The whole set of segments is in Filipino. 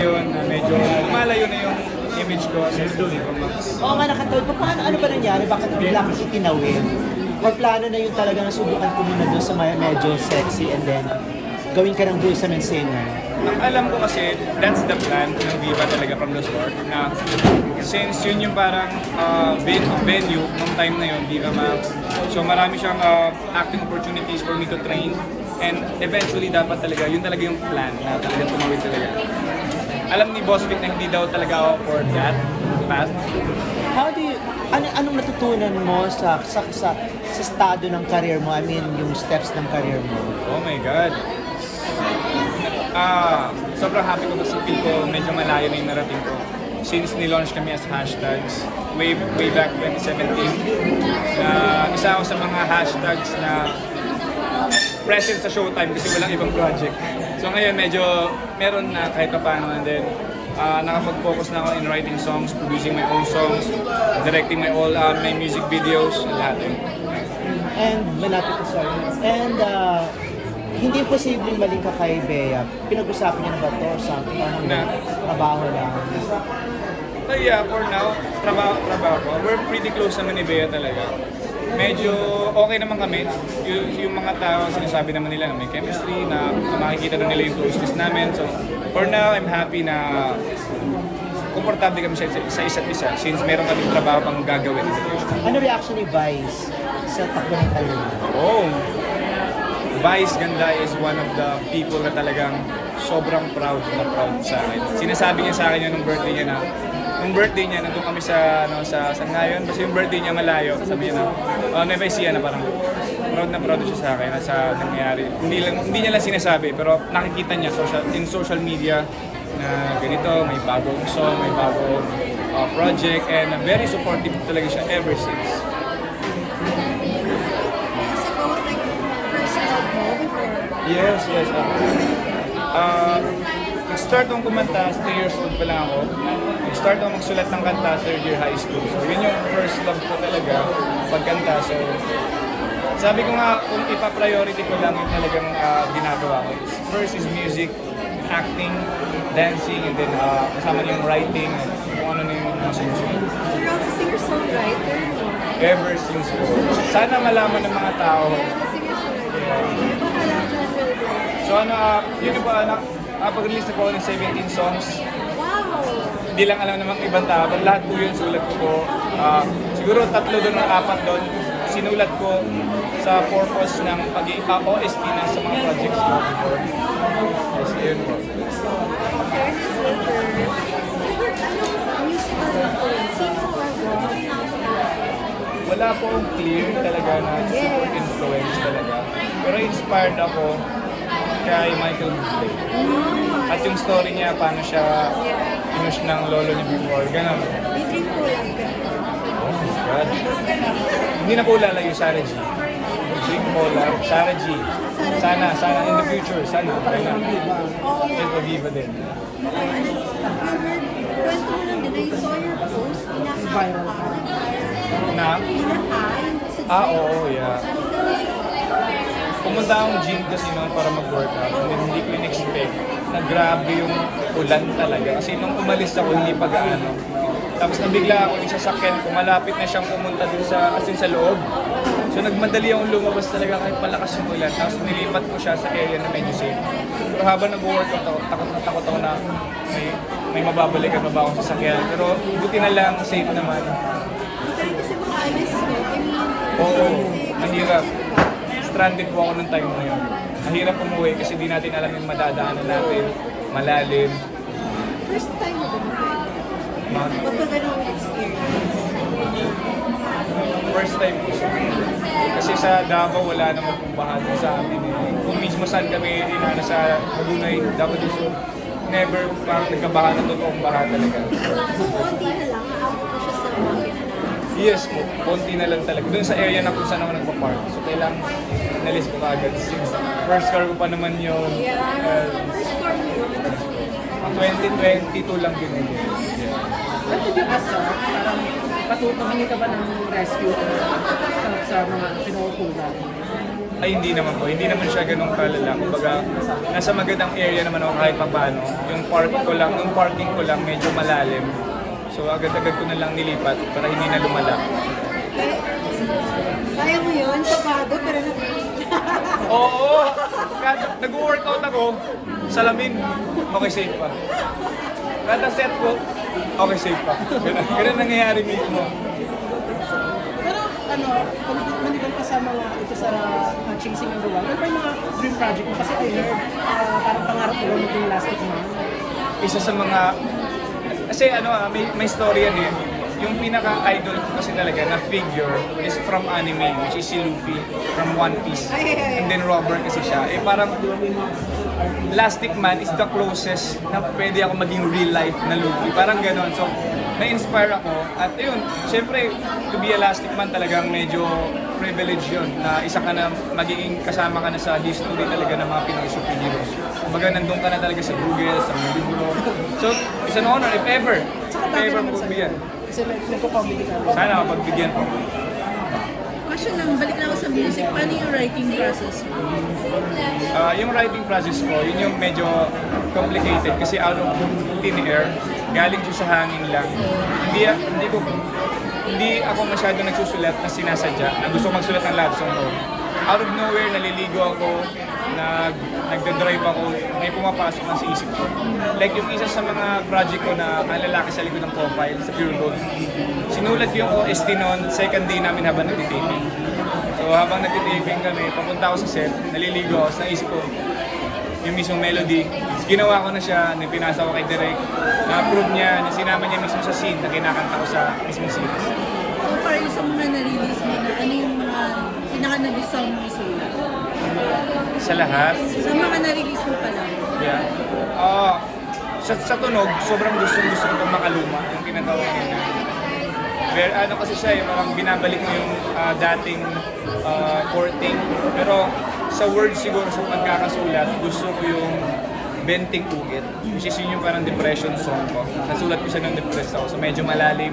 Yun, medyo lumalayo na yung image ko as Nico Max. Oo nga, nakatawid pa. Ano ba nangyari? Bakit bigla kasi tinawid? Or plano na yung talaga nasubukan ko muna doon sa medyo sexy and then gawin ka ng Bulsa ng singer? Ang alam ko kasi, that's the plan ng Viva talaga from the start. Na since yun yung parang venue nung time na yun, Viva Max. So marami siyang acting opportunities for me to train. And eventually dapat talaga, yun talaga yung plan na talaga tumawid talaga. Alam ni Boss Vic na hindi daw talaga ako for that path. How do you, anong natutunan mo sa estado ng career mo? I mean, yung steps ng career mo? Oh my God. Sobrang happy ko kasi feel ko medyo malayo na yung narating ko. Since nilaunch kami as hashtags way back 2017, isa ako sa mga hashtags na present sa Showtime kasi walang ibang project. So ngayon medyo meron na kahit paano, and then nakapag-focus na ako in writing songs, producing my own songs, directing my music videos, lahat yun. And malapit ko, sorry. And hindi posibleng maling ka kay Bea. Pinag-usapan niya na ba ito or something? Na? Trabaho lang. So yeah, for now, trabaho ko. We're pretty close naman ni Bea talaga. Medyo okay naman kami. Yung mga tao, sinasabi naman nila na may chemistry, na makikita na nila yung closeness namin. So for now, I'm happy na komportable kami sa isa't isa since meron kami trabaho pang gagawin. Ano reaction ni Vice sa takbo ng career? Oh! Vice Ganda is one of the people na talagang sobrang proud sa akin. Sinasabi niya sa akin yun nung birthday niya, nandun kami sa saan nga yun? Basta yung birthday niya malayo, sabi niya na, Nueva Ecija na parang proud siya sa akin sa nangyari. Hindi niya lang sinasabi, pero nakikita niya in social media na ganito, may bagong song, may bagong project, and very supportive talaga siya ever since. Yes. Nag-start akong kumanta, 3 years old pa lang ako. Nag-start akong magsulat ng kanta, 3rd year high school. So yun yung first love ko talaga, pagkanta. So sabi ko nga, kung ipa-priority ko lang yung talagang ginagawa ko. First is music, acting, dancing, and then kasama yung writing, kung ano na yung mga sinusunod. You're also singer-songwriter, no? Ever since po. Sana malaman ng mga tao. So yun ba, nakapag-release na po ng 17 songs. Wow! Hindi lang alam namang ibang tao, pero lahat po yun sulat ko po. Siguro 3 doon o 4 doon. Sinulat ko sa purpose ng pag-OST na sa mga projects ko before. Yes, yun po. Wala po akong clear talaga na super influence talaga. Pero inspired ako kay Michael Bublé. At yung story niya, paano siya inush ng lolo niya before, gano'n. Bigyan ko lang ka. Oh my God. Hindi na po lalayo, Sarah G. Drink Cola, Sarah G. Sana, in the future, sana. Gano'n. Ito, Viva din. Kwento mo lang din, I saw your post, Viral. Na? Oo, yeah. Pumunta akong gym kasi noon para mag-workout, and then hindi ko in-expect na grabe yung ulan talaga. Kasi nung umalis ako, hindi pa gaano. Tapos nabigla ako yung sasakyan ko, malapit na siyang pumunta dun sa loob. So nagmadali akong lumabas talaga kahit palakas yung ulan. Tapos nilipat ko siya sa area na medyo safe. Pero habang nag-workout ako, takot ako na may mababalikan pa ba akong sasakyan. Pero buti na lang, safe naman. Kasi mga alis mo, I mean, Oo, mahirap. Stranded po ako ng time na yun. Mahirap umuwi kasi di natin alam yung madadaanan natin, malalim. first time mo ba? Magkaganong experience. First time ko siya. Kasi sa Davao wala namang pumbahan sa amin. Kung mismo saan kami inana sa Magunay, Davao do Sur, never parang nagkabahan ng totoong baha talaga. So, konti na lang, aabot ko siya sa mga ginanaan. Yes po, konti na lang talaga. Doon sa area na kung saan ako nagpa-park. So kailangan nalis ko agad. Since first car ko pa naman yun. First car mo yun. 2022 lang din. What did you ask her? Parang humingi ka ba ng rescue or sa mga pinukulan? Ay, hindi naman po. Hindi naman siya ganun kalala. Kumbaga, nasa magandang area naman ako kahit paano. Yung parking ko lang medyo malalim. So agad-agad ko na lang nilipat para hindi na lumala. Kaya mo yun, sabado, pero Oo! Nag-workout ako, salamin, okay safe pa. Kada set ko, okay safe pa. Ganun nangyayari mismo. Pero ano, maliban pa sa mga ito sa Chasing Number 1, ano pa yung mga dream project mo? Kasi I heard, parang pangarap mo rin yung Elastic Man. Isa sa mga, kasi may story yan eh. Yung pinaka-idol ko kasi talaga na figure is from anime, which is si Luffy from One Piece. And then Robber kasi siya. Eh parang Elastic Man is the closest na pwede ako maging real life na Luffy. Parang ganon. So, na-inspire ako. At yun, syempre, to be Elastic Man talagang medyo privilege yun. Na isa ka na, magiging kasama ka na sa history talaga ng mga Pinoy superheroes. Kumbaga, nandun ka na talaga sa Google, sa mga libro. So, it's an honor if ever. If ever magbigyan. Kasi nagko-comedy ka. Sana magbigyan po. Question lang, balik na ako sa music. Paano yung writing process mo? Yung writing process ko, yun yung medyo complicated kasi out of thin air, galing siya sa hangin lang. Hindi ako masyado nagsusulat na sinasadya, na gusto magsulat ng love song ko. Out of nowhere, naliligo ako, nagdadrive ako, may pumapasok na sa isip ko. Like yung isa sa mga project ko na ang lalaki sa likod ng profile sa Pure Gold. Sinulat yung OST noon, second day namin habang nagtitaping. So habang nagtitaping kami, papunta ako sa set, naliligo ako, sa isip ko yung mismong melody. Ginawa ko na siya, pinasa ko kay Direk, na-approve niya, sinama niya mismo sa scene na kinakanta ko sa mismong scene. So far, yung sa mga na-release mo na, ano yung mga pinaka-nagustuhan mo isulat? Sa lahat, Sa mga na-release mo pa lang. yeah. Sa tunog, sobrang gusto ko makaluma yung kinatawa niya. Pero ano kasi siya, yung parang binabalik mo yung dating courting. Pero sa words siguro sa pagkakasulat, gusto ko yung Benting Ugit, which is yun yung parang depression song ko. Nasulat ko siya nung depressed ako, so medyo malalim,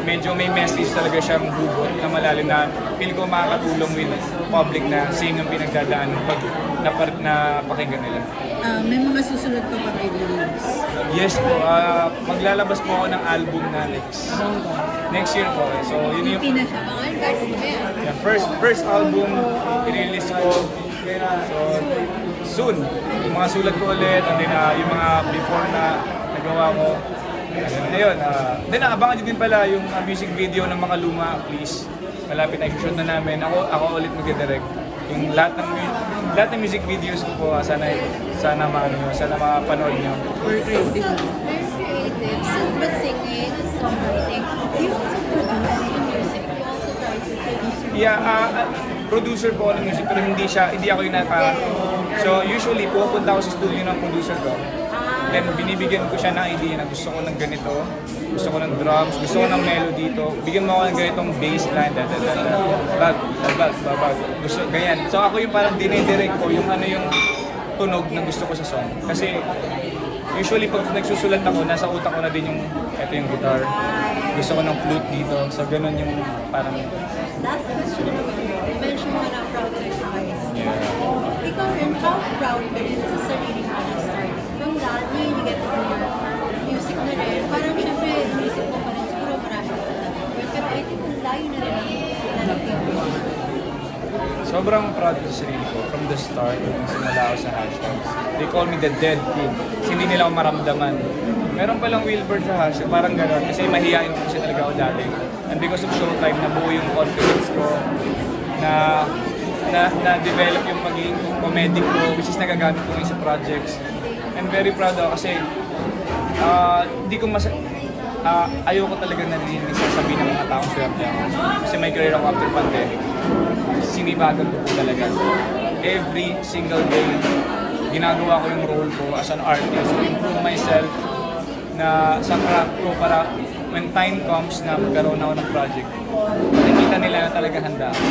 medyo may message talaga siyang hugot na malalim na feel ko makakatulong with public na same yung pinagdadaan pag napakinggan nila. May mga susunod pa pa kayo release. Yes po, maglalabas po ako ng album na next year po. So yun yung EP na siya. Mga regards mo yan. yeah, first album i-release ko. So soon, yung mga sulat ko ulit, and then yung mga before na nagawa ko. Ayun, then abangan nyo din pala yung music video ng mga luma, please. Malapit na i-shoot na namin. Ako ulit mag-direct. Yung lahat ng music videos ko po, sana mapanood nyo. Very creative. So, but singing, songwriting, do you also produce the music? You also try to produce Yeah, producer po ako ng music pero hindi ako yung so usually pupunta ako sa studio ng producer ko. Then binibigyan ko siya ng idea na gusto ko ng ganito, gusto ko ng drums, gusto ko ng melody dito, bigyan mo ako ng ganitong bass line, bag, gusto, ganyan. So ako yung parang dinidirect ko yung ano yung tunog na gusto ko sa song. Kasi usually pag nagsusulat ako, nasa utak ko na din yung, ito yung guitar, gusto ko ng flute dito, so ganun yung parang... Last question, mention mo na proud sa guys. Yeah. Ikaw rin, how proud ka rin sa sarili mo na start? From that, you get to do your music na rin. Parang syempre, music mo pa rin, siguro marami ka na. Pero I think ang layo na rin ang nalagyan mo. Sobrang proud ko sa sarili ko from the start nung simula ako sa hashtags. They call me the dead kid kasi hindi nila ako maramdaman. Meron palang Wilbert sa hashtag, parang gano'n kasi mahihain ko kasi talaga ako dati. And because of Showtime, nabuo yung confidence ko na develop yung magiging comedic ko, which is nagagamit ko ngayon sa projects. And very proud ako kasi ayoko talaga narinig sasabihin ng mga taong swerte ako. Kasi may career ako after pandemic. Sinibagan ko po talaga. Every single day, ginagawa ko yung role ko as an artist to improve myself na sa craft ko para when time comes na magkaroon ako ng project, nakikita nila na talaga handa ako.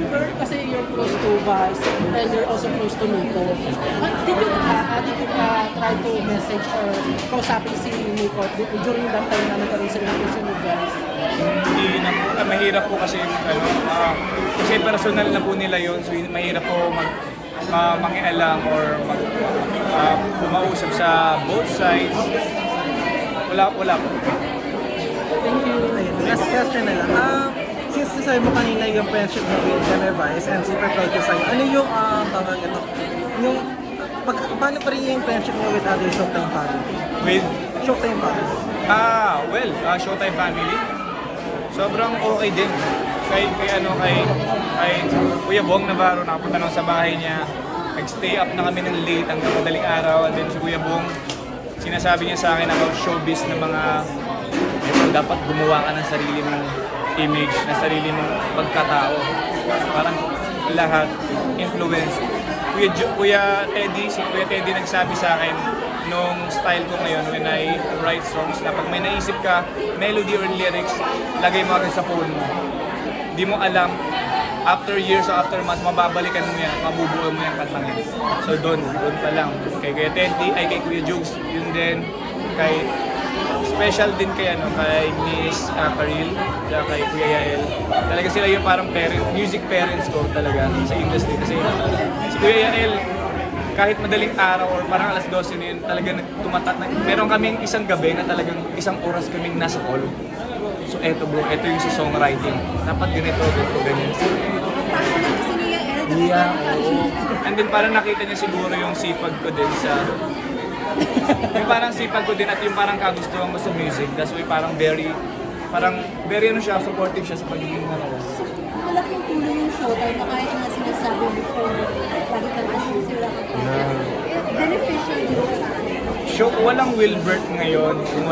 Bert, kasi you're close to Vice and you're also close to Nico. Did you try to message or kausapin si Nico during that time na nagkaroon sila ng issue with Vice? Hindi na po, mahirap po kasi kasi personal na po nila yun, so mahirap po mangialam or kumausap sa both sides. Wala po. Thank you. Last question na lang. Since nasabi mo kanina yung friendship mo with Jenna Vice and super proud ko sa'yo, ano yung tawag ito? Yung, paano pa rin yung friendship mo with other Showtime family? With Showtime family? Showtime family, sobrang okay din. Kay Kuya Bong Navarro, nakapunta na sa bahay niya. Nag-stay up na kami ng late hanggang madaling araw. And then si Kuya Bong, sinasabi niya sa akin about showbiz na mga dapat gumawa ka ng sarili mong image, ng sarili mong pagkatao. Parang lahat, influence. Kuya Teddy nagsabi sa akin nung style ko ngayon when I write songs na pag may naisip ka, melody or lyrics, lagay mo agad sa phone mo. Hindi mo alam, after years or after months, mababalikan mo yan, mabubuo mo yan kantang yan. So doon pa lang. Kay Kuya Teddy, kay Kuya Jugs, yun din. Special din kay Miss Karil, kay Kuya Yael. Talaga sila yung parang music parents ko talaga sa industry. Kasi si Kuya Yael, kahit madaling araw or parang alas 12 na yun, talaga meron kaming isang gabi na talagang isang oras kaming nasa call. So eto bro, eto yung sa songwriting. Dapat ganito, ganyan. Kasi niya, Yeah, oo. And then parang nakita niya siguro yung sipag ko din yung parang sipag ko din at yung parang kagustuhan mo sa music. That's why parang very supportive siya sa pagiging nalawas. malaking tulong yung Showtime na kahit nga sinasabi before, lagi kang sila beneficial din sa akin. Walang Wilbert ngayon kung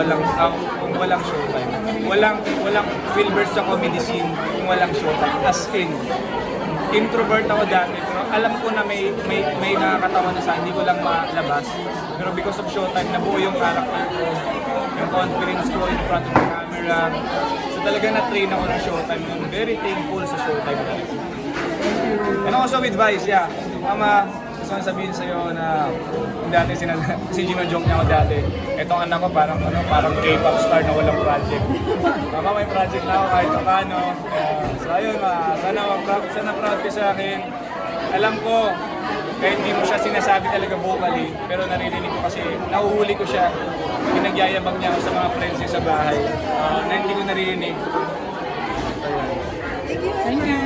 walang Showtime. Walang Wilbert sa comedy scene kung walang Showtime. As in, introvert ako dati, pero alam ko na may nakakatawa na sa hindi ko lang malabas. Pero because of Showtime, nabuo yung character ko, yung confidence ko in front of the camera. So talaga na-train ako ng Showtime. I'm very thankful sa Showtime. And also with Vice, yeah. Mama, gusto kong sabihin sa'yo na dati kasi gino-joke niya ako dati. Etong anak ko parang K-pop star na walang project. Mama, may project na ako kahit paano. So ayun, sana proud ka sa akin. Alam ko, kahit hindi mo siya sinasabi talaga vocally, pero naririnig ko kasi, nahuhuli ko siya. Pinagyayabang niya ako sa mga friends niya sa bahay na hindi ko naririnig. Thank you.